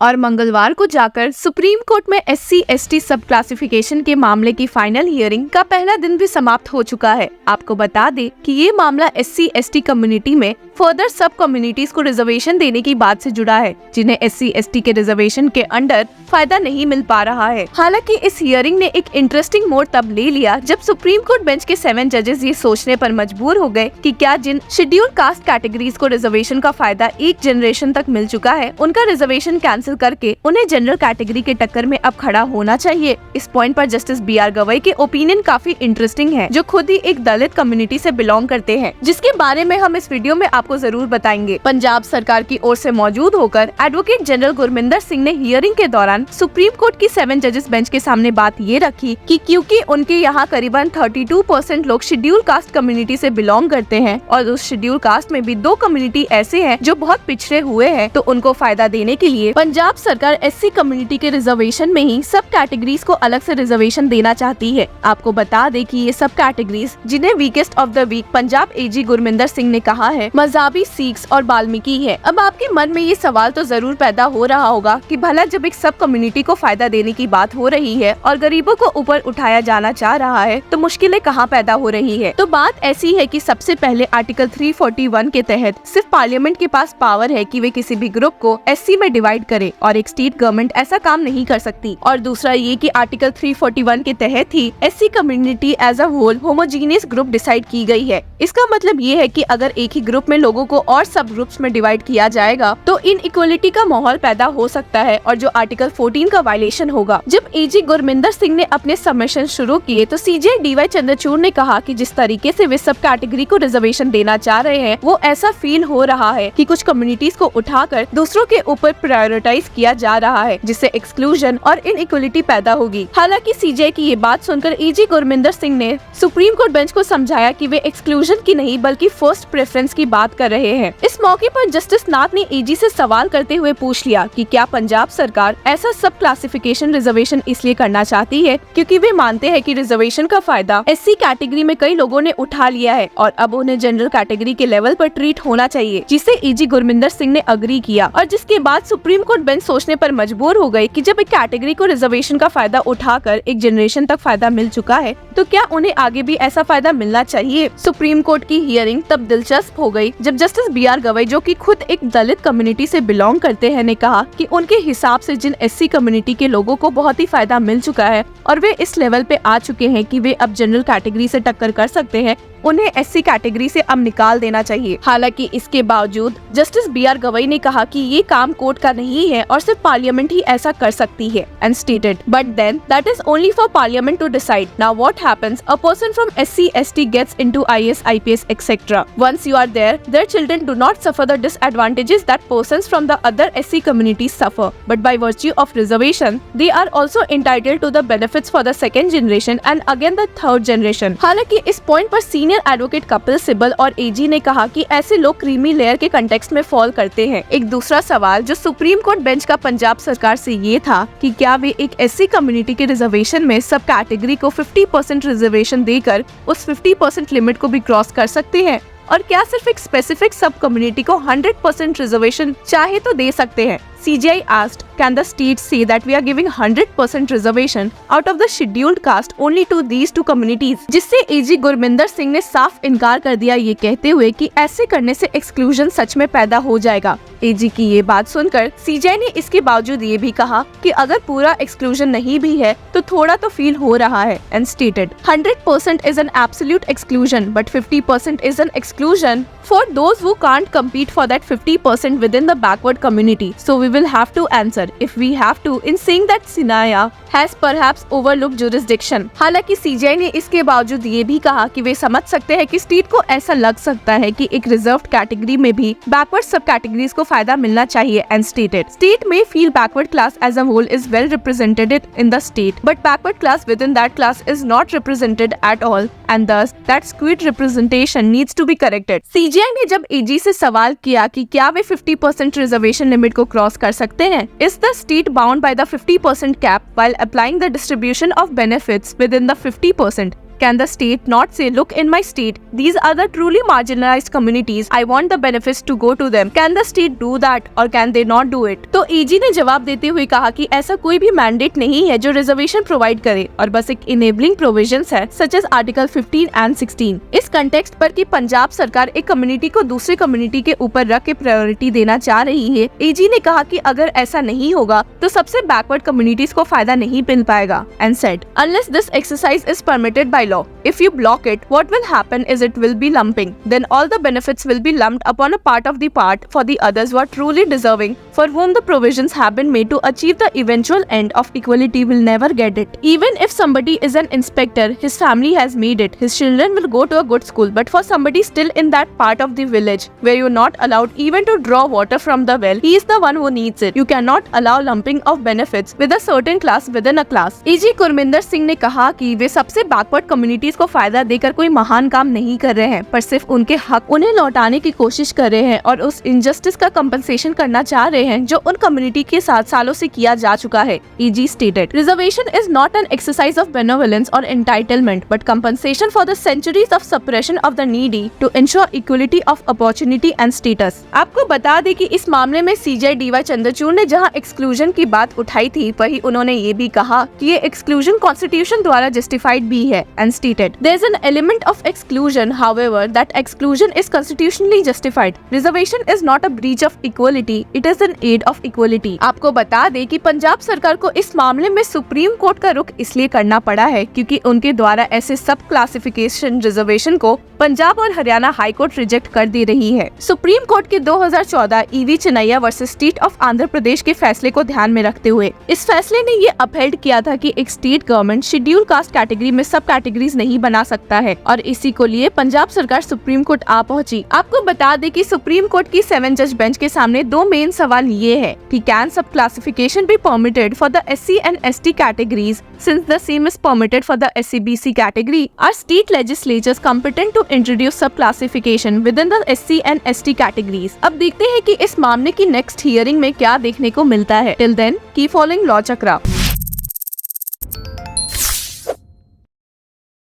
और मंगलवार को जाकर सुप्रीम कोर्ट में SC/ST सब क्लासिफिकेशन के मामले की फाइनल हियरिंग का पहला दिन भी समाप्त हो चुका है। आपको बता दें कि ये मामला SC/ST कम्युनिटी में फर्दर सब कम्युनिटीज को रिजर्वेशन देने की बात से जुड़ा है, जिन्हें SC/ST के रिजर्वेशन के अंडर फायदा नहीं मिल पा रहा है। हालांकि इस हियरिंग ने एक इंटरेस्टिंग मोड़ तब ले लिया जब सुप्रीम कोर्ट बेंच के 7 जजेस ये सोचने पर मजबूर हो गए कि क्या जिन शेड्यूल कास्ट कैटेगरीज को रिजर्वेशन का फायदा एक जनरेशन तक मिल चुका है, उनका रिजर्वेशन कैंसिल करके उन्हें जनरल कैटेगरी के टक्कर में अब खड़ा होना चाहिए। इस पॉइंट पर जस्टिस BR गवई के ओपिनियन काफी इंटरेस्टिंग है, जो खुद ही एक दलित कम्युनिटी से बिलोंग करते हैं, जिसके बारे में हम इस वीडियो में आपको जरूर बताएंगे। पंजाब सरकार की ओर से मौजूद होकर एडवोकेट जनरल गुरमिंदर सिंह ने हियरिंग के दौरान सुप्रीम कोर्ट की 7 जजेस बेंच के सामने बात ये रखी कि क्योंकि उनके यहाँ करीबन 32% लोग शेड्यूल कास्ट कम्युनिटी से बिलोंग करते हैं और उस शेड्यूल कास्ट में भी 2 कम्युनिटी ऐसे हैं जो बहुत पिछड़े हुए हैं, तो उनको फायदा देने के लिए पंजाब सरकार SC कम्युनिटी के रिजर्वेशन में ही सब कैटेगरीज को अलग से रिजर्वेशन देना चाहती है। आपको बता दें कि ये सब कैटेगरीज, जिन्हें weakest of the week Punjab AG Gurminder Singh ने कहा है, मज़हबी, सिख्स और वाल्मीकि है। अब आपके मन में ये सवाल तो जरूर पैदा हो रहा होगा कि भला जब एक सब कम्युनिटी को फायदा देने की बात हो रही है और गरीबों को ऊपर उठाया जाना चाह रहा है, तो मुश्किलें कहाँ पैदा हो रही है। तो बात ऐसी है कि सबसे पहले आर्टिकल 341 के तहत सिर्फ पार्लियामेंट के पास पावर है कि वे किसी भी ग्रुप को SC में डिवाइड करे और एक स्टेट गवर्नमेंट ऐसा काम नहीं कर सकती। और दूसरा ये कि आर्टिकल 341 के तहत ही SC community as a whole homogeneous group decide की गई है। इसका मतलब ये है कि अगर एक ही ग्रुप में लोगों को और सब ग्रुप्स में डिवाइड किया जाएगा तो इनइक्वालिटी का माहौल पैदा हो सकता है और जो आर्टिकल 14 का वायलेशन होगा। जब AG गुरमिंदर सिंह ने अपने सबमिशन शुरू किए तो CJ DY चंद्रचूड़ ने कहा कि जिस तरीके से वे सब कैटेगरी को रिजर्वेशन देना चाह रहे हैं, वो ऐसा फील हो रहा है कि कुछ कम्युनिटीज को उठाकर दूसरों के ऊपर प्रायोरिटाइज किया जा रहा है, जिससे एक्सक्लूजन और इनइक्वालिटी पैदा होगी। हालांकि CJ की ये बात सुनकर AG गुरमिंदर सिंह ने सुप्रीम कोर्ट बेंच को समझाया कि वे एक्सक्लूजन की नहीं बल्कि फर्स्ट प्रेफरेंस की बात कर रहे हैं। इस मौके पर जस्टिस नाथ ने AG से सवाल करते हुए पूछ लिया कि क्या पंजाब सरकार ऐसा सब क्लासिफिकेशन रिजर्वेशन इसलिए करना चाहती है क्योंकि वे मानते हैं कि रिजर्वेशन का फायदा SC कैटेगरी में कई लोगों ने उठा लिया है और अब उन्हें जनरल कैटेगरी के लेवल पर ट्रीट होना चाहिए, जिसे AG गुरमिंदर सिंह ने अग्री किया। और जिसके बाद सुप्रीम कोर्ट बेंच सोचने पर मजबूर हो गई कि जब एक कैटेगरी को रिजर्वेशन का फायदा उठाकर एक जनरेशन तक फायदा मिल चुका है, तो क्या उन्हें आगे भी ऐसा फायदा मिलना चाहिए। सुप्रीम कोर्ट की हियरिंग तब दिलचस्प हो गई जब जस्टिस BR गवई, जो कि खुद एक दलित कम्युनिटी से बिलोंग करते हैं, ने कहा कि उनके हिसाब से जिन SC कम्युनिटी के लोगों को बहुत ही फायदा मिल चुका है और वे इस लेवल पे आ चुके हैं कि वे अब जनरल कैटेगरी से टक्कर कर सकते हैं, उन्हें SC कैटेगरी से अब निकाल देना चाहिए। हालांकि इसके बावजूद जस्टिस BR गवई ने कहा कि ये काम कोर्ट का नहीं है और सिर्फ पार्लियामेंट ही ऐसा कर सकती है, and stated but then that is only for parliament to decide. Now what happens, a person from SC/ST gets into IAS, IPS etc. Once you are there, their children do not suffer the disadvantages that persons from the other SC communities suffer, but by virtue of reservation they are also entitled to the benefits for the second generation and again the third generation. हालांकि इस point पर senior advocate Kapil Sibal और AG ने कहा कि ऐसे लोग creamy layer के कंटेक्स्ट में फॉल करते हैं। एक दूसरा सवाल जो सुप्रीम कोर्ट बेंच का पंजाब सरकार से ये था कि क्या वे एक SC कम्युनिटी के रिजर्वेशन में सब कैटेगरी को 50% रिजर्वेशन देकर उस 50% लिमिट को भी क्रॉस कर सकते हैं, और क्या सिर्फ एक स्पेसिफिक सब कम्युनिटी को 100% रिजर्वेशन चाहे तो दे सकते हैं। CJI asked, can the state say that we are giving 100% reservation out of the scheduled caste only to these 2 communities? जिससे AG गुरमिंदर सिंह ने साफ इनकार कर दिया, ये कहते हुए कि ऐसे करने से एक्सक्लूजन सच में पैदा हो जाएगा। AG की ये बात सुनकर CJI ने इसके बावजूद ये भी कहा कि अगर पूरा एक्सक्लूजन नहीं भी है तो थोड़ा तो फील हो रहा है, and stated 100% is an absolute exclusion but 50% is an exclusion for those who can't compete for that 50% within the backward community. So we will have to answer if we have to in saying that Sinaya has perhaps overlooked jurisdiction. हालांकि CJI ने इसके बावजूद ये भी कहा कि वे समझ सकते हैं कि स्टेट को ऐसा लग सकता है कि एक रिजर्व्ड कैटेगरी में भी बैकवर्ड सब कैटेगरीज को फायदा मिलना चाहिए, एंड स्टेटेड स्टेट में feel backward class as a whole is well represented in the state but backward class within that class is not represented at all and thus that skewed representation needs to be corrected. CJI ने जब AG से सवाल किया कि क्या वे 50% reservation limit को cross कर सकते हैं, is the state bound by the 50% cap while applying the distribution of benefits within the 50%? Can the state not say, look, in my state, these are the truly marginalized communities. I want the benefits to go to them. Can the state do that or can they not do it? तो AG ने जवाब देते हुए कहा कि ऐसा कोई भी मैंडेट नहीं है जो रिजर्वेशन प्रोवाइड करे और बस एक इनेबलिंग प्रोविजंस है सच एज आर्टिकल 15 एंड 16। इस कंटेक्स्ट पर कि पंजाब सरकार एक कम्युनिटी को दूसरे कम्युनिटी के ऊपर रख के प्रायोरिटी देना चाह रही है, AG ने कहा कि अगर ऐसा नहीं होगा तो सबसे बैकवर्ड कम्युनिटीज को फायदा नहीं मिल पाएगा and said unless this exercise is permitted by law, if you block it, what will happen is it will be lumping. Then all the benefits will be lumped upon a part of the part for the others who are truly deserving, for whom the provisions have been made to achieve the eventual end of equality will never get it. Even if somebody is an inspector, his family has made it, his children will go to a good school, but for somebody still in that part of the village where you're not allowed even to draw water from the well, he is the one who needs it. You cannot allow lumping of benefits with a certain class within a class. AG Gurminder Singh ने कहा कि वे सबसे backward communities को फायदा देकर कोई महान काम नहीं कर रहे हैं, पर सिर्फ उनके हक उन्हें लौटाने की कोशिश कर रहे हैं और उस इनजस्टिस का कंपनसेशन करना चाह रहे हैं जो उन कम्युनिटी के साथ सालों से किया जा चुका है। AG stated, reservation is not an exercise of benevolence or entitlement, but compensation for the centuries of suppression of the needy to ensure equality of opportunity and status। आपको बता दें कि इस मामले में CJ DY चंद्रचूड़ ने जहां एक्सक्लूजन की बात उठाई थी, वही उन्होंने ये भी कहा कि ये एक्सक्लूजन कॉन्स्टिट्यूशन द्वारा जस्टिफाइड भी है and stated there is an element of exclusion, however that exclusion is constitutionally justified. Reservation is not a breach of equality, it is an aid of equality. आपको बता दें कि पंजाब सरकार को इस मामले में सुप्रीम कोर्ट का रुख इसलिए करना पड़ा है क्योंकि उनके द्वारा ऐसे सब क्लासिफिकेशन रिजर्वेशन को पंजाब और हरियाणा हाई कोर्ट रिजेक्ट कर दे रही है। सुप्रीम कोर्ट के 2014 EV Chinnaiah versus state of Andhra Pradesh के फैसले को ध्यान में रखते हुए इस फैसले ने ये अपहेल्ड किया था कि एक state government schedule caste category में सब कैटेगरीज नहीं बना सकता है और इसी को लिए पंजाब सरकार सुप्रीम कोर्ट आ पहुंची। आपको बता दें कि सुप्रीम कोर्ट की 7 जज बेंच के सामने 2 मेन सवाल ये है कि कैन सब classification be permitted for the SC and ST categories since the same is permitted for the SC/BC category? Are state legislatures competent to introduce sub classification within the SC and ST categories? अब देखते हैं कि इस मामले की next hearing में क्या देखने को मिलता है। Till then, keep following law चक्रा।